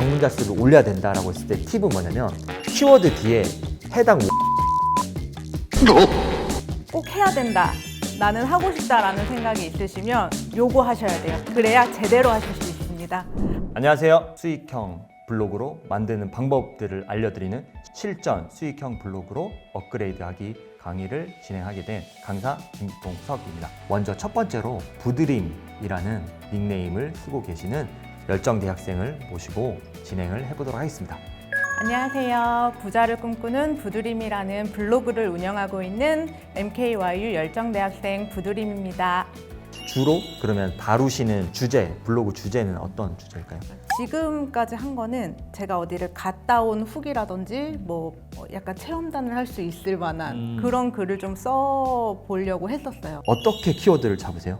방문자 수를 올려야 된다라고 했을 때 팁은 뭐냐면 키워드 뒤에 해당 꼭 해야 된다. 나는 하고 싶다라는 생각이 있으시면 요거 하셔야 돼요. 그래야 제대로 하실 수 있습니다. 안녕하세요. 수익형 블로그로 만드는 방법들을 알려드리는 실전 수익형 블로그로 업그레이드하기 강의를 진행하게 된 강사 김동석입니다. 먼저 첫 번째로 부드림이라는 닉네임을 쓰고 계시는 열정대학생을 모시고 진행을 해보도록 하겠습니다. 안녕하세요. 부자를 꿈꾸는 부드림이라는 블로그를 운영하고 있는 MKYU 열정대학생 부드림입니다. 주로 그러면 다루시는 주제, 블로그 주제는 어떤 주제일까요? 지금까지 한 거는 제가 어디를 갔다 온 후기라든지 약간 체험단을 할 수 있을 만한 그런 글을 좀 써보려고 했었어요. 어떻게 키워드를 잡으세요?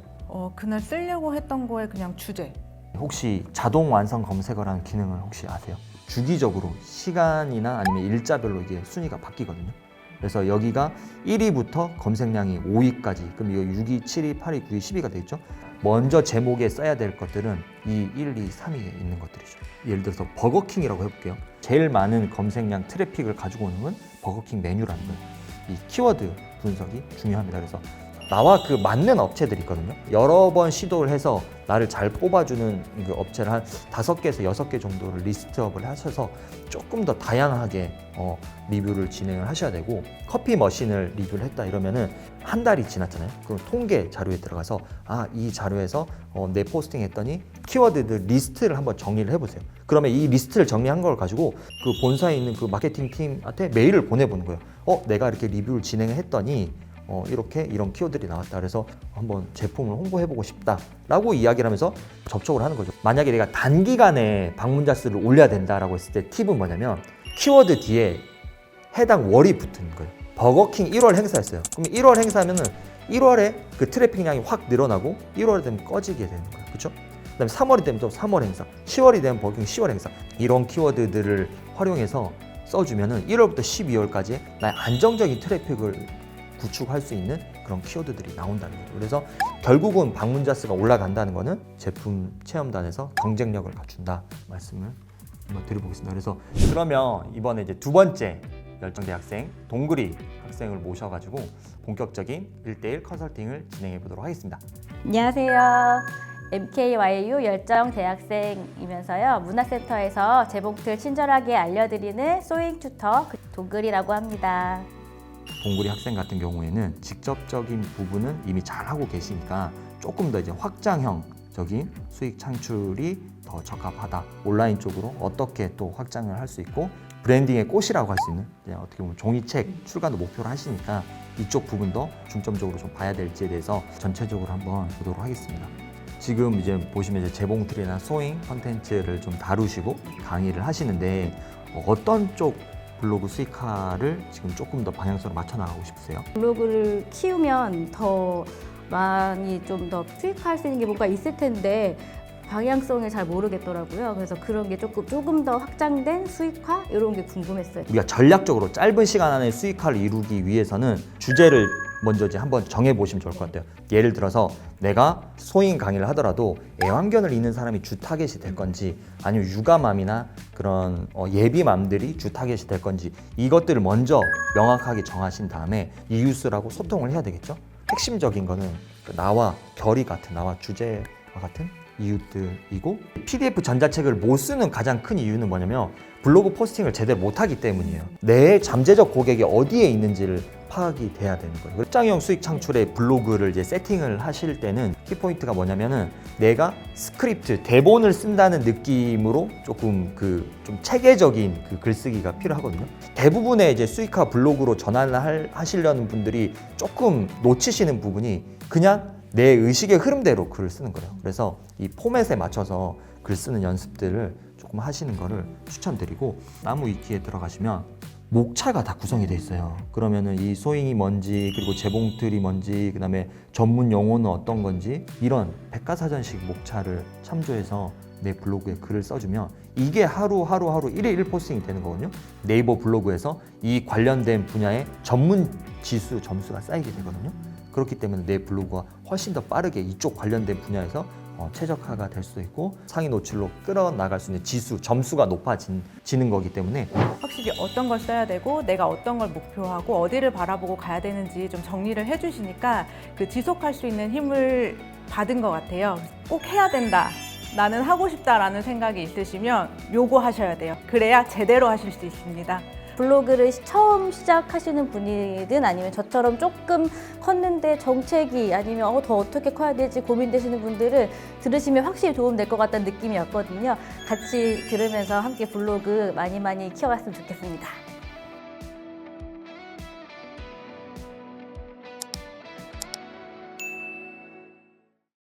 그날 쓰려고 했던 거에 그냥 주제. 혹시 자동 완성 검색어라는 기능을 혹시 아세요? 주기적으로 시간이나 아니면 일자별로 이게 순위가 바뀌거든요. 그래서 여기가 1위부터 검색량이 5위까지, 그럼 이거 6위, 7위, 8위, 9위, 10위가 되겠죠? 먼저 제목에 써야 될 것들은 이 1, 2, 3위에 있는 것들이죠. 예를 들어서 버거킹이라고 해볼게요. 제일 많은 검색량 트래픽을 가지고 오는 건 버거킹 메뉴라는 거예요. 이 키워드 분석이 중요합니다. 그래서 나와 그 맞는 업체들이 있거든요. 여러 번 시도를 해서 나를 잘 뽑아주는 그 업체를 한 5개에서 6개 정도를 리스트업을 하셔서 조금 더 다양하게 리뷰를 진행을 하셔야 되고, 커피 머신을 리뷰를 했다 이러면은 한 달이 지났잖아요. 그럼 통계 자료에 들어가서 이 자료에서 내 포스팅 했더니 키워드들 리스트를 한번 정리를 해보세요. 그러면 이 리스트를 정리한 걸 가지고 그 본사에 있는 그 마케팅 팀한테 메일을 보내보는 거예요. 내가 이렇게 리뷰를 진행을 했더니 이렇게 이런 키워드들이 나왔다. 그래서 한번 제품을 홍보해보고 싶다라고 이야기를 하면서 접촉을 하는 거죠. 만약에 내가 단기간에 방문자 수를 올려야 된다라고 했을 때 팁은 뭐냐면 키워드 뒤에 해당 월이 붙는 거예요. 버거킹 1월 행사였어요. 그럼 1월 행사면은 1월에 그 트래픽량이 확 늘어나고 1월이 되면 꺼지게 되는 거예요. 그렇죠? 그다음에 3월이 되면 또 3월 행사, 10월이 되면 버거킹 10월 행사. 이런 키워드들을 활용해서 써주면은 1월부터 12월까지 나의 안정적인 트래픽을 구축할 수 있는 그런 키워드들이 나온다는 거죠. 그래서 결국은 방문자 수가 올라간다는 거는 제품 체험단에서 경쟁력을 갖춘다 말씀을 한번 드려보겠습니다. 그러면 이번에 이제 두 번째 열정대학생 동그리 학생을 모셔가지고 본격적인 1대1 컨설팅을 진행해 보도록 하겠습니다. 안녕하세요. MKYU 열정대학생이면서요, 문화센터에서 재봉틀 친절하게 알려드리는 소잉 튜터 동글이라고 합니다. 동구리 학생 같은 경우에는 직접적인 부분은 이미 잘하고 계시니까 조금 더 이제 확장형적인 수익 창출이 더 적합하다. 온라인 쪽으로 어떻게 또 확장을 할 수 있고 브랜딩의 꽃이라고 할 수 있는, 어떻게 보면 종이책 출간도 목표로 하시니까 이쪽 부분도 중점적으로 좀 봐야 될지에 대해서 전체적으로 한번 보도록 하겠습니다. 지금 이제 보시면 이제 재봉틀이나 소잉 컨텐츠를 좀 다루시고 강의를 하시는데 어떤 쪽 블로그 수익화를 지금 조금 더 방향성을 맞춰 나가고 싶으세요? 블로그를 키우면 더 많이 좀 더 수익화할 수 있는 게 뭔가 있을 텐데 방향성을 잘 모르겠더라고요. 그래서 그런 게 조금 더 확장된 수익화 이런 게 궁금했어요. 우리가 전략적으로 짧은 시간 안에 수익화를 이루기 위해서는 주제를 먼저 이제 한번 정해보시면 좋을 것 같아요. 예를 들어서 내가 소잉 강의를 하더라도 애완견을 잃는 사람이 주 타겟이 될 건지, 아니면 육아맘이나 그런 예비맘들이 주 타겟이 될 건지, 이것들을 먼저 명확하게 정하신 다음에 이웃들하고 소통을 해야 되겠죠. 핵심적인 거는 나와 결이 같은, 나와 주제와 같은 이웃들이고, PDF 전자책을 못 쓰는 가장 큰 이유는 뭐냐면 블로그 포스팅을 제대로 못하기 때문이에요. 내 잠재적 고객이 어디에 있는지를 파악이 돼야 되는 거예요. 확장형 수익 창출의 블로그를 이제 세팅을 하실 때는 키포인트가 뭐냐면은 내가 스크립트, 대본을 쓴다는 느낌으로 조금 좀 체계적인 그 글쓰기가 필요하거든요. 대부분의 이제 수익화 블로그로 전환을 하시려는 분들이 조금 놓치시는 부분이 그냥 내 의식의 흐름대로 글을 쓰는 거예요. 그래서 이 포맷에 맞춰서 글 쓰는 연습들을 조금 하시는 거를 추천드리고, 나무 위키에 들어가시면 목차가 다 구성이 돼 있어요. 그러면은 이 소잉이 뭔지, 그리고 재봉틀이 뭔지, 그다음에 전문 용어는 어떤 건지, 이런 백과사전식 목차를 참조해서 내 블로그에 글을 써주면 이게 하루하루 1일 1포스팅이 되는 거거든요. 네이버 블로그에서 이 관련된 분야의 전문 지수 점수가 쌓이게 되거든요. 그렇기 때문에 내 블로그가 훨씬 더 빠르게 이쪽 관련된 분야에서 최적화가 될 수도 있고 상위 노출로 끌어나갈 수 있는 점수가 높아지는 거기 때문에 확실히 어떤 걸 써야 되고 내가 어떤 걸 목표하고 어디를 바라보고 가야 되는지 좀 정리를 해주시니까 그 지속할 수 있는 힘을 받은 것 같아요. 꼭 해야 된다. 나는 하고 싶다라는 생각이 있으시면 요거 하셔야 돼요. 그래야 제대로 하실 수 있습니다. 블로그를 처음 시작하시는 분이든 아니면 저처럼 조금 컸는데 정체기 아니면 더 어떻게 커야 될지 고민되시는 분들은 들으시면 확실히 도움될 것 같다는 느낌이었거든요. 같이 들으면서 함께 블로그 많이 키워갔으면 좋겠습니다.